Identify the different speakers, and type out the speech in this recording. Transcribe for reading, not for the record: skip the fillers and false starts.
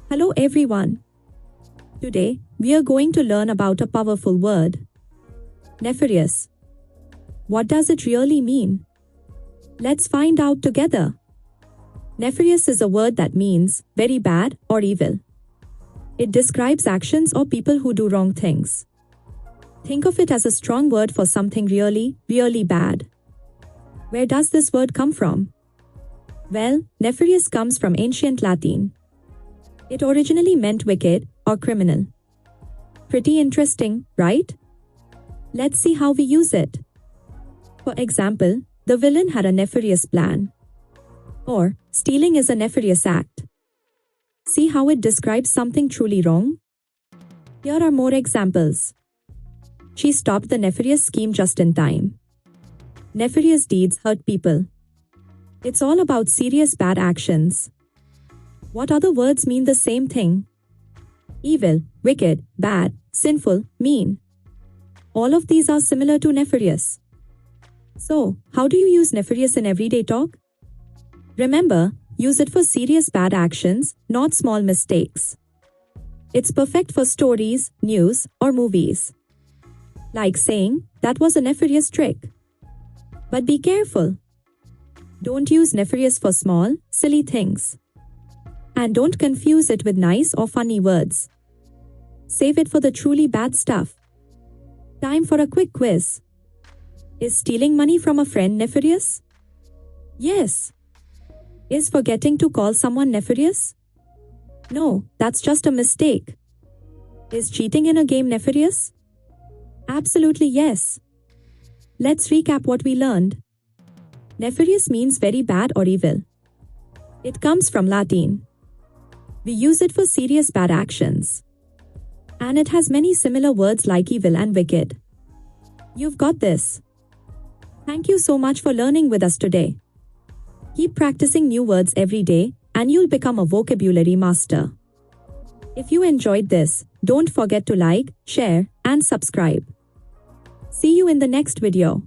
Speaker 1: Hello everyone. Today, we are going to learn about a powerful word. Nefarious. What does it really mean? Let's find out together. Nefarious is a word that means very bad or evil. It describes actions or people who do wrong things. Think of it as a strong word for something really, really bad. Where does this word come from? Well, nefarious comes from ancient Latin. It originally meant wicked or criminal. Pretty interesting, right? Let's see how we use it. For example, the villain had a nefarious plan. Or, stealing is a nefarious act. See how it describes something truly wrong? Here are more examples. She stopped the nefarious scheme just in time. Nefarious deeds hurt people. It's all about serious bad actions. What other words mean the same thing? Evil, wicked, bad, sinful, mean. All of these are similar to nefarious. So, how do you use nefarious in everyday talk? Remember, use it for serious bad actions, not small mistakes. It's perfect for stories, news, or movies. Like saying, that was a nefarious trick. But be careful. Don't use nefarious for small, silly things. And don't confuse it with nice or funny words. Save it for the truly bad stuff. Time for a quick quiz. Is stealing money from a friend nefarious? Yes. Is forgetting to call someone nefarious? No, that's just a mistake. Is cheating in a game nefarious? Absolutely yes. Let's recap what we learned. Nefarious means very bad or evil. It comes from Latin. We use it for serious bad actions. And it has many similar words like evil and wicked. You've got this. Thank you so much for learning with us today. Keep practicing new words every day and you'll become a vocabulary master. If you enjoyed this, don't forget to like, share, and subscribe. See you in the next video.